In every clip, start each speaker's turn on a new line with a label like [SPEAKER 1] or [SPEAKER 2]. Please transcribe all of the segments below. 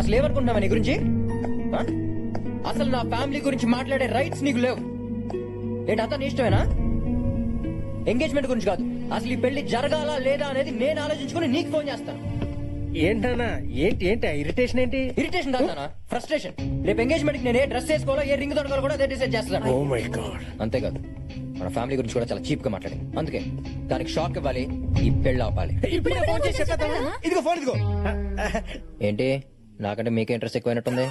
[SPEAKER 1] అసలు ఏమనుకుంటున్నావా నీ గురించి? అసలు నా ఫ్యామిలీ గురించి మాట్లాడే రైట్స్ నీకు లేవు. ఏంటి అంతా నీ ఇష్టమేనా? ఎంగేజ్మెంట్ గురించి కాదు, అసలు ఈ పెళ్లి జరగాలా లేదా అనేది నేను ఆలోచించుకుని నీకు ఫోన్ చేస్తాను.
[SPEAKER 2] ఏంటన్నా? ఏంటి ఇరిటేషన్? ఏంటి
[SPEAKER 1] ఇరిటేషన్ కాదన్నా, ఫ్రస్ట్రేషన్. రేపు ఎంగేజ్మెంట్ కి నేను ఏ డ్రెస్ వేసుకోవాలో, ఏ రింగ్ దొరకాలో కూడా అదే డిసైడ్ చేస్తాను.
[SPEAKER 2] Oh my God.
[SPEAKER 1] అంతేకాదు, మన ఫ్యామిలీ గురించి కూడా చాలా చీప్ గా మాట్లాడింది. అందుకే దానికి షాక్ ఇవ్వాలి, ఈ పెళ్లి ఆపాలి.
[SPEAKER 2] ఇదిగో ఫోన్ ఇదిగో.
[SPEAKER 1] ఏంటి నాకంటే మీకే ఇంట్రెస్ట్ ఎక్కువైనట్టుంది?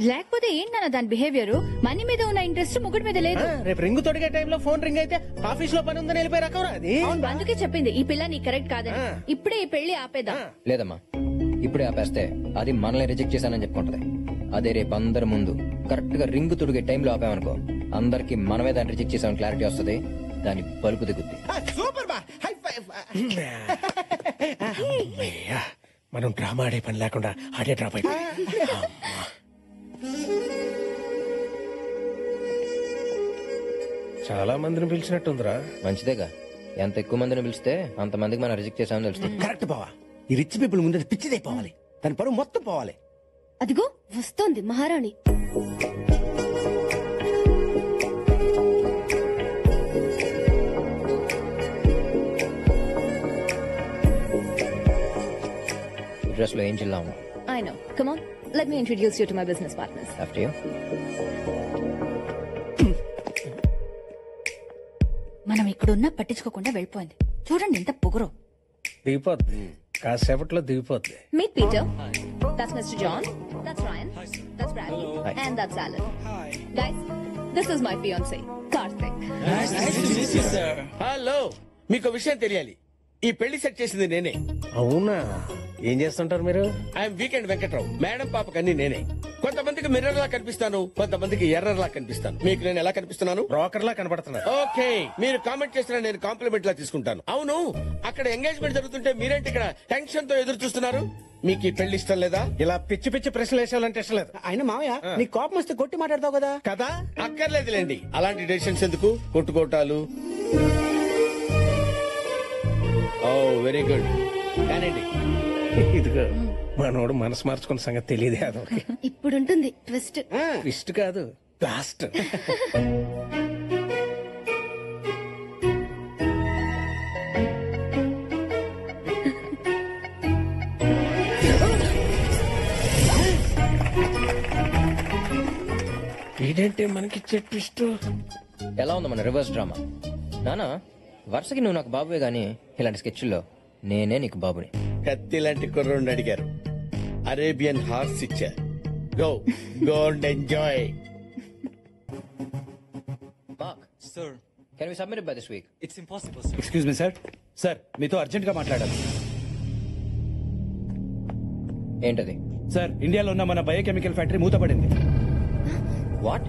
[SPEAKER 3] లేకపోతే ఏంటన్నా దాని బిహేవియర్? మనీ మీద ఉన్న ఇంట్రెస్ట్ ముగ్గురు మీద లేదు.
[SPEAKER 2] రేపు రింగ్ తొడిగే టైంలో ఫోన్ రింగ్ అయితే ఆఫీస్ లో పని ఉందని వెళ్ళిపోయి రకం అది.
[SPEAKER 3] అందుకే చెప్పింది ఈ పిల్ల నీ కరెక్ట్ కాదని. ఇప్పుడే ఈ పెళ్లి ఆపేదా?
[SPEAKER 1] లేదమ్మా, ఇప్పుడే ఆపేస్తే అది మనల్ని రిజెక్ట్ చేశానని చెప్పుకుంటది. అదే రేపు అందరి ముందు కరెక్ట్ గా రింగ్ తొడిగే టైంలో ఆపామనుకో, అందరికి మనమే దాన్ని రిజెక్ట్ చేసామని క్లారిటీ వస్తుంది. దాని బలుపు దిగుద్ది.
[SPEAKER 2] సూపర్ బా, హై ఫైవ్. మనం డ్రామా ఆడే పని లేకుండా ఆడే డ్రాప్ అయిపోయి. చాలా మందిని పిలిచినట్టుందిరా.
[SPEAKER 1] మంచిదేగా, ఎంత ఎక్కువ మందిని పిలిస్తే అంత మందికి మనం రిజెక్ట్ చేసామని తెలుస్తుంది.
[SPEAKER 4] కరెక్ట్ బావా. ఈ రిచ్ పీపుల్ ముందు పిచ్చిదే పోవాలి, దాని పరువు మొత్తం పోవాలి.
[SPEAKER 3] అదిగో వస్తోంది మహారాణి.
[SPEAKER 1] డ్రెస్ లో ఏం చిల్లా ఉన్నా.
[SPEAKER 3] I know. Come on, let me introduce you to my business partners.
[SPEAKER 1] After you.
[SPEAKER 3] మనం ఇక్కడున్నా పట్టించుకోకుండా వెళ్ళిపోయింది. చూడండి ఎంత పొగరు.
[SPEAKER 2] దిగిపోద్ది, కాసేపట్లో దిగిపోద్ది.
[SPEAKER 3] Meet Peter. That's Mr. John. That's Ryan. That's Bradley. And that's Alan. Guys, this is my fiancé, Karthik.
[SPEAKER 5] Hello, మీకు విషయం తెలియాలి. ఈ పెళ్లి సెట్ చేసింది నేనే.
[SPEAKER 2] అవునా? ఏం చేస్తుంటారు మీరు?
[SPEAKER 5] I'm weekend Venkatrao. మేడం పాపకి అన్ని నేనే. కొంతమందికి మిర్రర్ లా కనిపిస్తాను, కొంతమందికి ఎర్రర్ లా కనిపిస్తాను. మీకు నేను ఎలా కనిపిస్తున్నాను?
[SPEAKER 2] బ్రోకర్ లా కనబడుతున్నారు.
[SPEAKER 5] ఓకే, మీరు కామెంట్ చేసిన నేను కాంప్లిమెంట్ లా తీసుకుంటాను. అవును, అక్కడ ఎంగేజ్మెంట్ జరుగుతుంటే మీరేంటి ఇక్కడ టెన్షన్ తో ఎదురు చూస్తున్నారు? మీకు ఈ పెళ్లి ఇష్టం లేదా?
[SPEAKER 2] ఇలా పిచ్చి పిచ్చి ప్రశ్నలు వేసేవాలంటే ఇష్టం లేదు.
[SPEAKER 4] ఆయన మావయ్య, నీ కోపం వస్తే కొట్టి మాట్లాడతావు కదా.
[SPEAKER 2] కదా?
[SPEAKER 5] అక్కర్లేదులేండి, అలాంటి డెసిషన్స్ ఎందుకు? కొట్టుకోటాలు. ఓ వెరీ గుడ్. కానండి,
[SPEAKER 2] ఇదిగో మనోడు మనసు మార్చుకున్న సంగతి తెలియదే. అదొక
[SPEAKER 3] ఇప్పుడుంటుంది ట్విస్ట్.
[SPEAKER 2] ట్విస్ట్ కాదు, బ్లాస్ట్. ఇదేంటి మనకిచ్చే ట్విస్ట్?
[SPEAKER 1] ఎలా ఉంది మన రివర్స్ డ్రామా? నానా, వరుసకి నువ్వు నాకు బాబువే గానీ ఇలాంటి స్కెచ్ల్లో నేనే నీకు బాబుని.
[SPEAKER 5] కత్తి లాంటి కుర్రోడిని అడిగారు, అరేబియన్ హార్స్ ఇచ్చారు. Go go and enjoy.
[SPEAKER 1] Mark,
[SPEAKER 6] Sir,
[SPEAKER 1] can we submit by this week?
[SPEAKER 6] it's impossible, sir.
[SPEAKER 7] Excuse me sir. Sir మీతో అర్జెంట్ గా మాట్లాడాలి.
[SPEAKER 1] ఏంటది?
[SPEAKER 7] సార్, ఇండియాలో ఉన్న మన బయోకెమికల్ ఫ్యాక్టరీ మూతపడింది.
[SPEAKER 1] వాట్?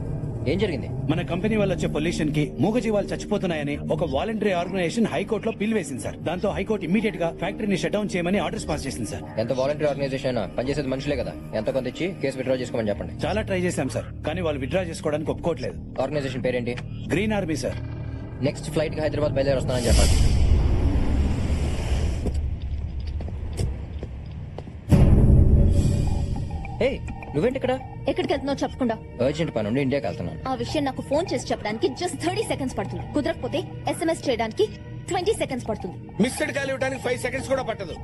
[SPEAKER 1] ఏం జరిగింది?
[SPEAKER 7] మన కంపెనీ వల్ల వచ్చే పొల్యూషన్ కి మూగజీవాలు చచ్చిపోతున్నాయని ఒక వాలంటరీ ఆర్గనైజేషన్ హైకోర్టులో పిల్ వేసింది సార్. దాంతో హైకోర్టు ఇమీడియట్ గా ఫ్యాక్టరీని షట్ డౌన్ చేయమని ఆర్డర్స్ పాస్ చేసింది సార్.
[SPEAKER 1] ఎంత వాలంటీర్ ఆర్గనైజేషన్ అయినా పనిచేసేది మనుషులే కదా. ఎంత కొంత ఇచ్చి కేసు విత్డ్రా చేసుకోమని చెప్పండి.
[SPEAKER 7] చాలా ట్రై చేశాం సార్, కానీ వాళ్ళు విత్డ్రా చేసుకోవడానికి ఒప్పుకోవట్లేదు.
[SPEAKER 1] ఆర్గనైజేషన్ పేరేంటి?
[SPEAKER 7] Green army sir.
[SPEAKER 1] Next flight కి హైదరాబాద్ బయలుదేరి వస్తానని చెప్పండి. హే, నువ్వేంటి ఇక్కడ?
[SPEAKER 3] ఎక్కడికి వెళ్తున్నావు చెప్పకుండా?
[SPEAKER 1] అర్జెంట్ పని ఉండి ఇండియాకి వెళ్తున్నాను.
[SPEAKER 3] ఆ విషయం నాకు ఫోన్ చేసి చెప్పడానికి జస్ట్ 30 సెకండ్స్ పడుతుంది. కుదరకపోతే SMS చేయడానికి 20 సెకండ్స్ పడుతుంది.
[SPEAKER 5] మిస్డ్ కాల్ ఇవ్వడానికి 5 seconds కూడా పట్టదు.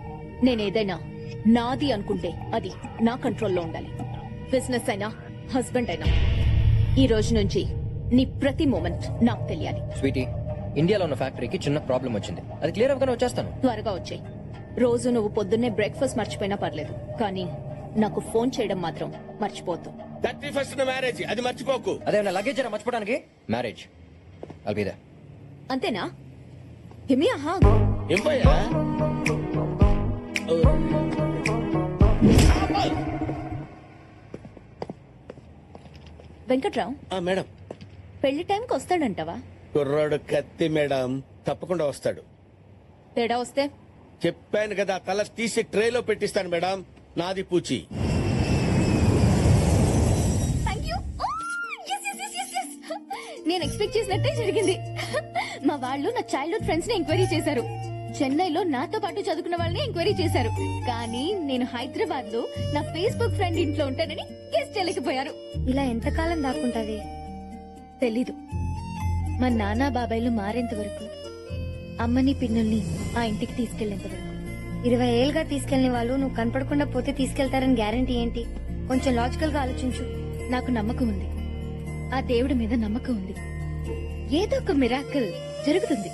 [SPEAKER 3] నేనేదైనా నాది అనుకుంటే అది నా కంట్రోల్లో ఉండాలి. బిజినెస్ అయినా హస్బెండ్ అయినా ఈ రోజు నుంచి నీ ప్రతి మూమెంట్ నాకు తెలియాలి.
[SPEAKER 1] స్వీటీ, ఇండియాలో ఉన్న ఫ్యాక్టరీకి చిన్న ప్రాబ్లం వచ్చింది. అది క్లియర్ అవ్వగానే వచ్చేస్తాను.
[SPEAKER 3] త్వరగా వచ్చేయ్. రోజు నువ్వు పొద్దున్నే బ్రేక్ఫాస్ట్ మర్చిపోయినా పర్లేదు, కానీ నాకు ఫోన్ చేయడం మాత్రం మర్చిపోతు.
[SPEAKER 5] 31st మ్యారేజ్, అది మర్చిపోకు.
[SPEAKER 1] అదే లగేజ్ మర్చిపోవడానికి మ్యారేజ్ అల్బిదా.
[SPEAKER 3] అంతేనా? హిమి ఆహా.
[SPEAKER 5] ఏం పోయా?
[SPEAKER 3] వెంకట్రావు,
[SPEAKER 5] మేడం,
[SPEAKER 3] పెళ్లి టైంకి వస్తాడంటావా?
[SPEAKER 5] కుర్రాడు కత్తి మేడం, తప్పకుండా వస్తాడు.
[SPEAKER 3] తేడా వస్తే
[SPEAKER 5] చెప్పాను కదా, తల తీసి ట్రేలో పెట్టిస్తాను మేడం. నాది పూచి.
[SPEAKER 3] నేను ఎక్స్పెక్ట్ చేసినట్టే జరిగింది. మా వాళ్ళు నా చైల్డ్హుడ్ ఫ్రెండ్స్ ని ఎంక్వైరీ చేశారు. చెన్నైలో నాతో పాటు చదువుకున్న వాళ్ళని ఎంక్వైరీ చేశారు. కానీ నేను హైదరాబాద్ లో నా ఫేస్బుక్ ఫ్రెండ్ ఇంట్లో ఉంటానని గెస్ట్ చేయలేకపోయారు.
[SPEAKER 6] ఇలా ఎంతకాలం దాక్కుంటావే?
[SPEAKER 3] తెలీదు. మా నాన్న బాబాయ్లు మారేంత వరకు, అమ్మని పిన్నుల్ని ఆ ఇంటికి తీసుకెళ్లేంత వరకు.
[SPEAKER 6] 20 ఏళ్ళుగా తీసుకెళ్లిన వాళ్ళు నువ్వు కనపడకుండా పోతే తీసుకెళ్తారని గ్యారంటీ ఏంటి? కొంచెం లాజికల్ గా ఆలోచించు.
[SPEAKER 3] నాకు నమ్మకం ఉంది, ఆ దేవుడి మీద నమ్మకం ఉంది. ఏదో ఒక మిరాకిల్ జరుగుతుంది.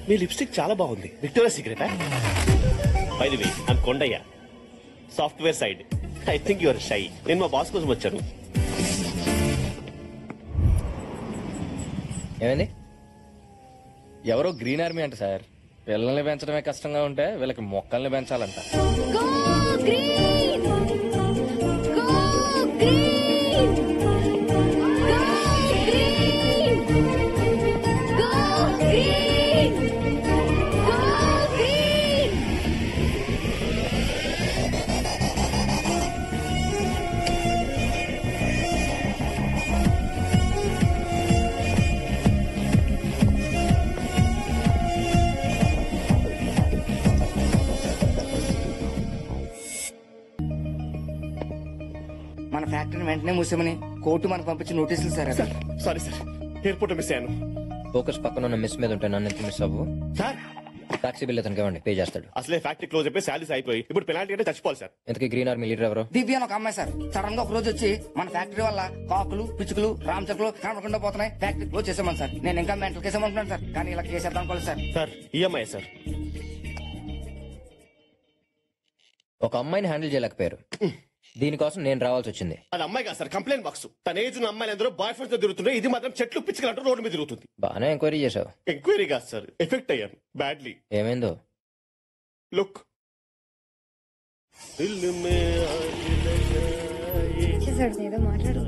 [SPEAKER 8] మీ లిప్స్టిక్ చాలా బాగుంది. విక్టోరియా సీక్రెటా? By the way, I'm Kondaiah, software side. I think your shy. నేను మా బాస్ కోసం వచ్చాను.
[SPEAKER 1] ఏమైంది? ఎవరో గ్రీన్ ఆర్మీ అంట సార్. పిల్లల్ని పెంచడమే కష్టంగా ఉంటే వీళ్ళకి మొక్కల్ని పెంచాలంట.
[SPEAKER 3] Go green! Go green! Go green! Go green! Go green!
[SPEAKER 4] మన ఫ్యాక్టరీని వెంటనే మూసామని కోర్టు మనకు పంపించిన నోటీసులు సార్ అవి.
[SPEAKER 8] సారీ సార్, ఎయిర్పోర్ట్ మిస్ అయ్యాను.
[SPEAKER 1] ఫోకస్ పక్కన ఉన్న మిస్ మీద ఉంటే నన్ను ఎంత మిస్ అవ్వు.
[SPEAKER 8] సార్
[SPEAKER 1] టాక్సీ బిల్ అతనికి ఇవ్వండి, పే చేస్తాడు.
[SPEAKER 8] అసలే ఫ్యాక్టరీ క్లోజ్ అయిపోయి శాలరీస్ అయిపోయి ఇప్పుడు పెనాల్టీ అంటే చచ్చిపోవాలి సార్.
[SPEAKER 1] ఇంతకీ గ్రీన్ ఆర్మీ లీడర్ ఎవరు?
[SPEAKER 4] దివ్య అని ఒక అమ్మాయి సార్. సడన్ గా ఒక రోజు వచ్చి మన ఫ్యాక్టరీ వల్ల కాకులు పిచ్చుకలు రామచకులు కనపడకుండా పోతున్నాయి, ఫ్యాక్టరీ క్లోజ్ చేసామని సార్. నేను ఇంకా మెంటల్ కేసు అనుకుంటున్నాను సార్, కానీ ఇలా చేసేద్దాం అనుకోలేదు సార్.
[SPEAKER 8] Sir EMI sir.
[SPEAKER 1] ఒక అమ్మాయిని హ్యాండిల్ చేయలేకపోయారు, దీనికోసం నేను రావాల్సి వచ్చింది.
[SPEAKER 8] అది అమ్మాయి కాదు సార్, కంప్లైంట్ బాక్స్. తన ఏజ్ ఉన్న అమ్మాయిలు అందరూ బాయ్ ఫ్రెండ్స్ తో తిరుగుతున్నాయి. ఇది మాత్రం చెట్లు పిచ్చుకలు అంటూ రోడ్డు మీద తిరుగుతుంది.
[SPEAKER 1] బాగానే ఎంక్వైరీ చేసావు.
[SPEAKER 8] ఎంక్వైరీ కాదు సార్, ఎఫెక్ట్ అయ్యాను బ్యాడ్లీ.
[SPEAKER 1] ఏమైందో?
[SPEAKER 8] లుక్.
[SPEAKER 6] చేసాడు ఏదో మాట్లాడు.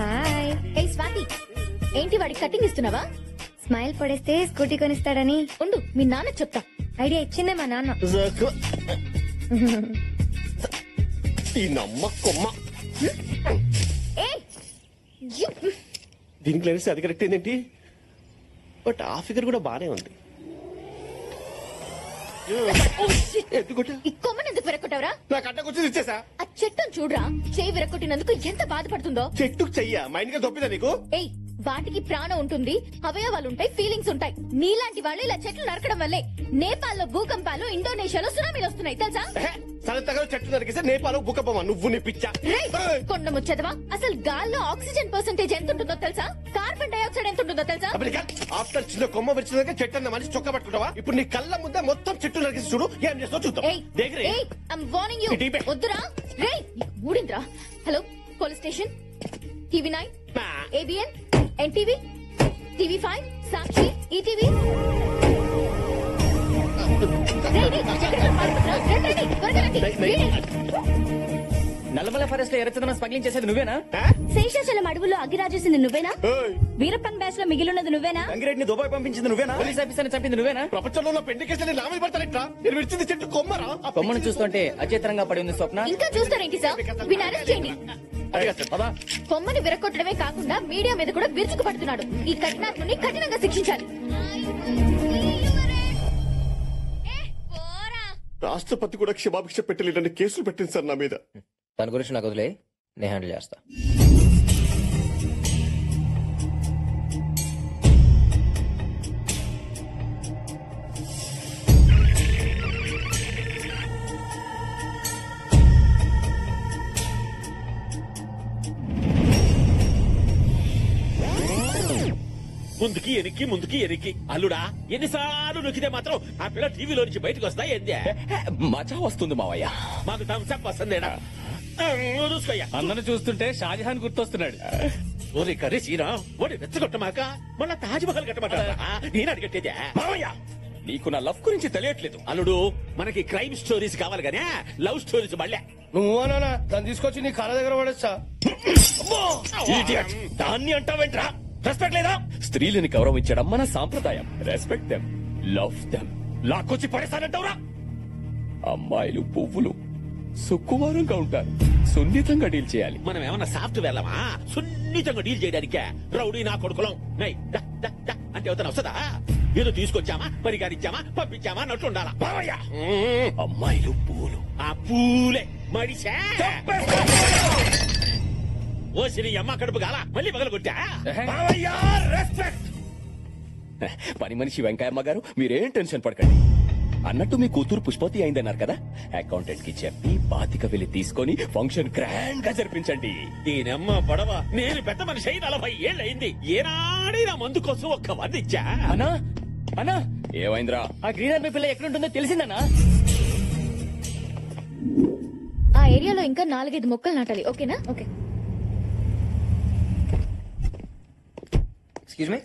[SPEAKER 6] హాయ్.
[SPEAKER 3] ఏ స్వాతి, ఏంటి వాడికి కటింగ్ ఇస్తున్నావా?
[SPEAKER 6] స్మైల్ పడేస్తే స్కూటీ కొనిస్తాడని
[SPEAKER 3] ఉండు, మీ నాన్న చెప్తా.
[SPEAKER 6] ఐడియా ఇచ్చిందే మా నాన్న.
[SPEAKER 8] ఈ నమ్మకమ్మ
[SPEAKER 3] ఏయ్, యు.
[SPEAKER 8] దీనికి లేనిస్తే అది కరెక్ట్ ఏంటి? బట్ ఆ ఫిగర్ కూడా బానే ఉంది.
[SPEAKER 3] ఈ కొమ్మని ఎందుకు విరక్కొట్టావురా?
[SPEAKER 8] నాకు అడ్డకొచ్చింది ఇచ్చేసా.
[SPEAKER 3] ఆ చెట్టును చూడరా, చేయి విరక్కొట్టినందుకు ఎంత బాధపడుతుందో.
[SPEAKER 8] చెట్టుకు చెయ్య మా ఇంటికి దొప్పిదా నీకు?
[SPEAKER 3] ఏయ్, వాటికి ప్రాణం ఉంటుంది, అవయవాలు ఉంటాయి, ఫీలింగ్స్ ఉంటాయి. నీలాంటి వాళ్ళు ఇలా చెట్లు నరకడం వల్లే నేపాల్లో భూకంపాలు, ఇండోనేషియాలో సునామీలు వస్తున్నాయి తెలుసా?
[SPEAKER 8] సరితగా చెట్టు నరికిస్తే నేపాల్ భూకంపమా? నువ్వు నీ పిచ్చా.
[SPEAKER 3] రేయ్, కొండ ముచ్చదవా, అసలు గాల్లో ఆక్సిజన్ పర్సెంటేజ్ ఎంత ఉంటుందో తెలుసా? కార్బన్ డైఆక్సైడ్ ఎంత ఉంటుందో తెలుసా?
[SPEAKER 8] ఆఫ్టర్ చిన్న కొమ్మ విరిచినాక చెట్టు అన్న మనిషి చొక్క పట్టుకుంటావా? ఇప్పుడు నీ కళ్ళ ముందే మొత్తం చెట్టు నరికేసి చూడు, ఏం చేస్తావు చూద్దాం.
[SPEAKER 3] ఏయ్,
[SPEAKER 8] దగ్గరే.
[SPEAKER 3] ఏయ్, ఐమ్ వార్నింగ్ యు.
[SPEAKER 8] ఈ టీపే.
[SPEAKER 3] వద్దురా. రేయ్, ఊడింద్రా. Hello, police station, TV9, ABN, NTV, TV5, Sakshi, ETV.
[SPEAKER 1] Nallamala forest లో ఎర్రచందనం స్మగ్లింగ్ చేసేది నువ్వేనా?
[SPEAKER 6] శేషాచలం అడవుల్లో అగిరాజేసింది నువ్వేనా?
[SPEAKER 8] ఏయ్,
[SPEAKER 6] వీరప్పన్ బ్యాచ్ లో మిగిలినది నువ్వేనా?
[SPEAKER 1] గంగిరెడ్డిని దుబాయ్ పంపించింది నువ్వేనా? పోలీస్ ఆఫీసర్ చంపింది నువ్వేనా?
[SPEAKER 8] ప్రపంచంలో ఉన్న పెండి కేసులు నా మీద పడతారేట్రా? నేను విడిచింది చెట్టు కొమ్మరా? ఆ
[SPEAKER 1] కొమ్మను చూస్తుంటే అచేతనంగా పడి ఉంది స్వప్న.
[SPEAKER 3] ఇంకా చూస్తారేంటి సార్? వీడిని అరెస్ట్ చేయండి.
[SPEAKER 8] అది కాదు సార్, పదా.
[SPEAKER 3] కొమ్మని విరగొట్టడమే కాకుండా మీడియా మీద కూడా విరుచుకు పడుతున్నాడు. ఈ కఠినాత్ముని కఠినంగా శిక్షించాలి.
[SPEAKER 8] రాష్ట్రపతి కూడా క్షమాభిక్ష పెట్టలేదని కేసులు పెట్టింది సార్ నా మీద.
[SPEAKER 1] దాని గురించి నాకు వదిలే, నేను హ్యాండిల్ చేస్తా.
[SPEAKER 9] ముందుకి ఎనికి ముందుకి ఎనికి అల్లుడా, ఎన్నిసార్లు నొక్కితే మాత్రం ఆ పిల్ల టీవీలో నుంచి బయటకు వస్తా ఏందే?
[SPEAKER 1] మజా వస్తుంది మావయ్య.
[SPEAKER 9] మాకు థమ్స్అప్ వస్తుందేనా? చూసుకోయ్యా.
[SPEAKER 7] అందరిని చూస్తుంటే షాజహాన్ గుర్తొస్తున్నాడు.
[SPEAKER 9] ఓరి కర్రీ సీనా, ఓడి రెచ్చగొట్టమాక మళ్ళా తాజ్ మహల్ కట్టమంటారా? నేను అడిగట్టేదే మావయ్య.
[SPEAKER 1] నీకు నా లవ్ గురించి తెలియట్లేదు.
[SPEAKER 9] అల్లుడు, మనకి క్రైమ్ స్టోరీస్ కావాలి గానీ లవ్ స్టోరీస్ మళ్ళీ.
[SPEAKER 2] నువ్వు అనా దాన్ని తీసుకొచ్చి నీ కాళ్ళ దగ్గర పడేస్తా.
[SPEAKER 9] దాన్ని అంటావేంట్రా? రెస్పెక్ట్ లేదా?
[SPEAKER 1] స్త్రీలని గౌరవించడం మన సాంప్రదాయం. Respect them, love them.
[SPEAKER 9] లాక్కొచ్చి పడేస్తానంటావురా?
[SPEAKER 10] అమ్మాయిలు పువ్వులు సుకుమారంగా ఉంటారు, సున్నితంగా డీల్ చేయాలి.
[SPEAKER 9] మనం ఏమన్నా సాఫ్ట్వేర్లమా సున్నితంగా డీల్ చేయడానికే? రౌడీ నా కొడుకులం నై, దా, దా, దా అంటే అవుతాను వస్తుందా? ఏదో తీసుకొచ్చామా, పరిగారిచ్చామా, పంపించామా అన్నట్టు ఉండాలా.
[SPEAKER 10] అమ్మాయిలు పువ్వులు.
[SPEAKER 9] ఆ పూలే మడిసా ఓ సిరి అమ్మ కడుపు గాల మళ్ళీ పగల కొట్టా.
[SPEAKER 10] పని మనిషి వెంకయ్యమ్మ గారు, మీరేం టెన్షన్ పడకండి. అన్నట్టు మీ కూతురు పుష్పవతి అయిందన్నారు కదా, అకౌంటెంట్ కి చెప్పి బాతిక వెళ్లి తీసుకొని ఫంక్షన్ గ్రాండ్ గా జరిపించండి.
[SPEAKER 9] దీనమ్మ పడవ, నేను పెద్ద మనిషి అయి 40 ఏళ్ళు అయింది. ఏనాడైనా మందు కోసం ఒక్క వంద ఇచ్చా?
[SPEAKER 1] అన్నా అన్నా,
[SPEAKER 10] ఏమైందిరా?
[SPEAKER 1] ఆ గ్రీన్ ఆర్మీ పిల్ల ఎక్కడుంటుందో తెలిసిందన్నా?
[SPEAKER 3] ఆ ఏరియాలో ఇంకా 4-5 మొక్కలు నాటాలి. ఓకేనా? Okay.
[SPEAKER 1] Excuse me.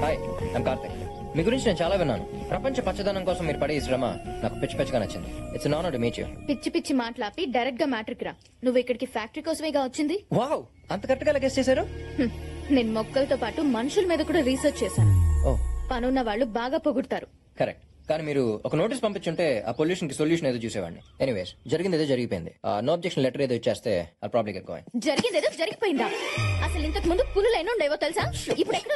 [SPEAKER 1] Hi, I'm Karthik. మీ గురించి నేను చాలా విన్నాను. ప్రపంచ పచ్చదనం కోసం మీరు పడే ఈ శ్రమ నాకు పిచ్చి పిచ్చిగా నచ్చింది. It's an honour to meet you.
[SPEAKER 3] పిచ్చి పిచ్చి మాట్లాపి డైరెక్ట్ గా మ్యాట్రిక్ రా. నువ్వు ఇక్కడికి ఫ్యాక్టరీ కోసమేగా వచ్చింది?
[SPEAKER 1] వావ్, అంత కరెక్ట్ గా గెస్ చేశారు.
[SPEAKER 3] నేను మొక్కలతో పాటు మనుషుల మీద కూడా రీసెర్చ్ చేశాను.
[SPEAKER 1] ఓ,
[SPEAKER 3] పనున్న వాళ్ళు బాగా పొగుడతారు.
[SPEAKER 1] కరెక్ట్. కానీ మీరు ఒక నోటీస్ పంపించుంటే ఆ పొల్యూషన్ కి సొల్యూషన్ ఏదో చూసేవాడిని. ఎనీవేస్, జరిగింది ఏదో జరిగిపోయింది. నో అబ్జెక్షన్ లెటర్ ఏదో ఇచ్చేస్తే ఆ ప్రాబ్లం ఎక్కువ.
[SPEAKER 3] జరిగిందేదో జరిగిపోయిందా? అసలు ఇంతకు ముందు పులులు ఎన్ని ఉండేవో తెలుసా? ఇప్పుడు ఎక్కడ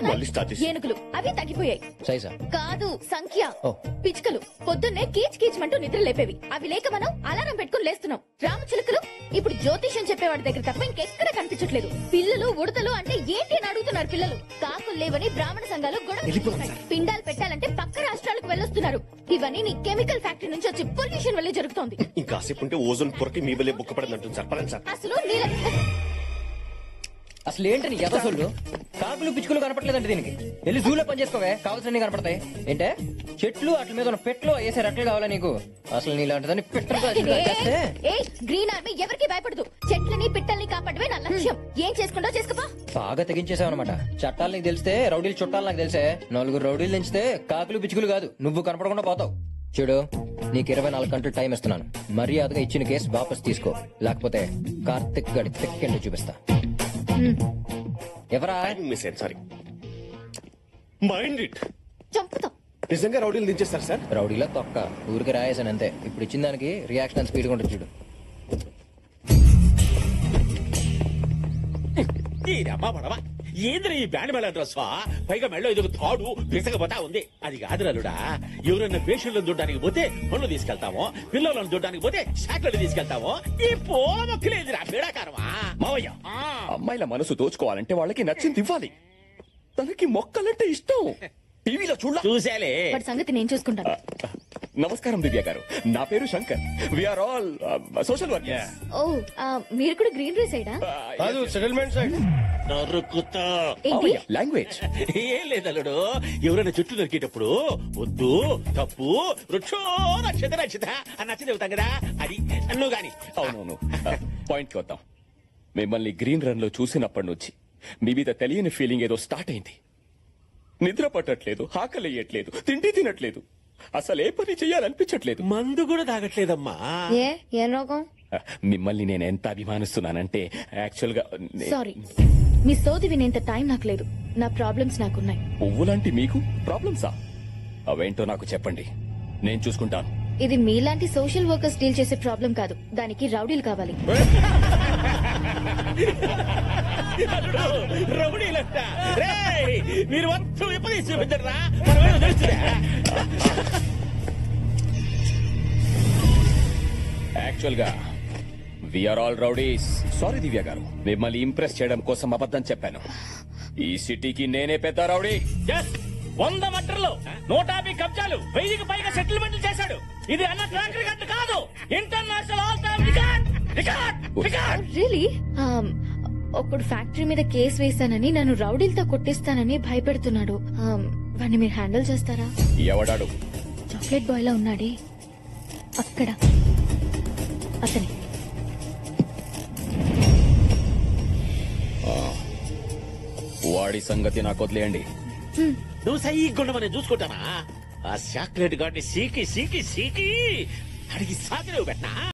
[SPEAKER 3] ఏనుగులు? అవి తగ్గిపోయాయి.
[SPEAKER 1] సైజా
[SPEAKER 3] కాదు, సంఖ్య.
[SPEAKER 1] ఓ.
[SPEAKER 3] పిచ్చుకలు పొద్దున్నే కీచ్ కీచ్మంటూ నిద్ర లేపేవి. అవి లేక మనం అలారం పెట్టుకుని లేస్తున్నాం. రామచిలుకలు ఇప్పుడు జ్యోతిష్యం చెప్పేవాడి దగ్గర తప్ప ఇంకెక్కడ కనిపించట్లేదు. పిల్లలు ఉడతలు అంటే ఏంటి అని అడుగుతున్నారు పిల్లలు. కాకులు లేవని బ్రాహ్మణ సంఘాలు గొడవ చేస్తున్నాయి. పిండాలు పెట్టాలంటే పక్క రాష్ట్రాలకు వెళ్ళొస్తున్నారు. ఇవన్నీ నీ కెమికల్ ఫ్యాక్టరీ నుంచి వచ్చి పొల్యూషన్ వల్లే జరుగుతోంది.
[SPEAKER 8] ఇంకాసేపు ఉంటే ఓజోన్ పొరకి మీ వల్లే బుక్క పడిందంటుంది సార్. పదండి సార్.
[SPEAKER 1] అసలు ఏంటని ఎదసోళ్ళు? కాకులు పిచ్చుకలు కనపట్లేదంటే దీనికి వెళ్ళి జూలో పని చేసుకోవే, కావాల్సినవి కనపడతాయి. ఏంటే చెట్లు అట్ల మీద ఉన్న పెట్లు వేసే రెట్లు కావాలా నీకు? అసలు నీలాంటిదని
[SPEAKER 3] గ్రీన్ ఆర్మీ ఎవరికి భయపడదు. చెట్లని పిట్టల్ని కాపాడమే నా లక్ష్యం. ఏం చేసుకుంటా చేసుకోపా.
[SPEAKER 1] బాగా తెగించేసావు అనమాట. చట్టాలు నీకు తెలిస్తే రౌడీలు చుట్టాలు నాకు తెలిసే. 4 రౌడీలు తెంచితే కాకులు పిచ్చుకలు కాదు, నువ్వు కనపడకుండా పోతావు. చూడు, నీకు 24 గంటలు టైం ఇస్తున్నాను. మర్యాదగా ఇచ్చిన కేసు వాపస్ తీసుకో, లేకపోతే కార్తిక్ గడి తెక్కెండు చూపిస్తా. ఎవరా?
[SPEAKER 8] Sorry, mind it.
[SPEAKER 3] చంపుతా.
[SPEAKER 8] నిజంగా రౌడీలు దించేస్తారు సార్?
[SPEAKER 1] రౌడీలో తొక్క ఊరికి రాయేసాను అంతే. ఇప్పుడు ఇచ్చిన దానికి రియాక్షన్ స్పీడ్ ఉంటుంది చూడు.
[SPEAKER 9] అమ్మా పడవ ఏంద్ర ఈ బ్యాండ్ మేళ డ్రెస్ పైగా మెళ్ళో ఇదొక తాడు పిసకపోతా ఉంది. అది కాదు అల్లుడా, ఎవరైనా పేషెంట్లను చూడడానికి పోతే పనులు తీసుకెళ్తామో, పిల్లలను చూడడానికి పోతే షాట్లను తీసుకెళ్తామో. ఈ పూల మొక్కలేదురా పీడాకారమా?
[SPEAKER 10] మావయ్య, అమ్మాయిల మనసు దోచుకోవాలంటే వాళ్ళకి నచ్చింది ఇవ్వాలి. తనకి మొక్కలంటే ఇష్టం. టీవీలో
[SPEAKER 9] చూసాలే.
[SPEAKER 3] వాడి సంగతి నేను చూసుకుంటాను.
[SPEAKER 10] నమస్కారం దివ్య గారు, నా పేరు Shankar. We're all social workers.
[SPEAKER 3] ఓ, మీరు కూడా గ్రీన్ రైస్ సైడా?
[SPEAKER 2] Settlement side.
[SPEAKER 10] లాంగ్వేజ్
[SPEAKER 9] ఏం లేదల్లుడు, ఎవరైనా చెట్లు దొరికేటప్పుడు వద్దు, తప్పు, వృక్షో నక్షత నక్షత అని నచ్చ చెబుతాం కదా, అది నువ్వు గాని.
[SPEAKER 10] అవునవును, పాయింట్ కి వద్దాం. మిమ్మల్ని గ్రీన్ రన్ లో చూసినప్పటి నుంచి మీ మీద తెలియని ఫీలింగ్ ఏదో స్టార్ట్ అయింది. నిద్ర పట్టట్లేదు, ఆకలియట్లేదు, తిండి తినట్లేదు, అసలు ఏ పని చెయ్యాలనిపించట్లేదు.
[SPEAKER 9] మందు కూడా తాగట్లేదమ్మా.
[SPEAKER 6] ఏం రోగం?
[SPEAKER 10] మిమ్మల్ని నేను ఎంత అభిమానిస్తున్నానంటే యాక్చువల్ గా
[SPEAKER 3] సారీ, మీ సోది వినేంత టైం నాకు లేదు. నా ప్రాబ్లమ్స్ నాకున్నాయి.
[SPEAKER 10] పువ్వులాంటి మీకు ప్రాబ్లమ్సా? అవేంటో నాకు చెప్పండి, నేను చూసుకుంటాను.
[SPEAKER 3] ఇది మీలాంటి సోషల్ వర్కర్స్ డీల్ చేసే ప్రాబ్లం కాదు. దానికి రౌడీలు కావాలి.
[SPEAKER 9] రౌడీలంట మీరు మొత్తం విపరీత చూపించరా?
[SPEAKER 10] యాక్చువల్ గా వీఆర్ ఆల్ రౌడీస్. సారీ దివ్య గారు, మిమ్మల్ని ఇంప్రెస్ చేయడం కోసం అబద్ధం చెప్పాను. ఈ సిటీకి నేనే పెద్ద రౌడీ.
[SPEAKER 9] 100 మర్డర్లు, 150 కబ్జాలు, 1000కి పైగా సెటిల్మెంట్లు చేశాడు. ఇది అన్న ట్రాక్ రికార్డ్ కాదు, international all time record.
[SPEAKER 3] Really? ఒకడు ఫ్యాక్టరీ మీద కేసు వేశానని నన్ను రౌడీలతో కొట్టిస్తానని భయపెడుతున్నాడు. వాడిని మీరు హ్యాండిల్ చేస్తారా?
[SPEAKER 10] ఎవడాడు?
[SPEAKER 3] చాక్లెట్ బాయ్ లా ఉన్నాడే అక్కడ, అతని.
[SPEAKER 10] వాడి సంగతి నాకు వదిలేయండి.
[SPEAKER 9] నువ్వు సైగుండ మనం చూసుకుంటానా? ఆ చాక్లెట్ గాడిని సీకి సీకి సీకి అడిగి సాకిలేవు పెట్టనా?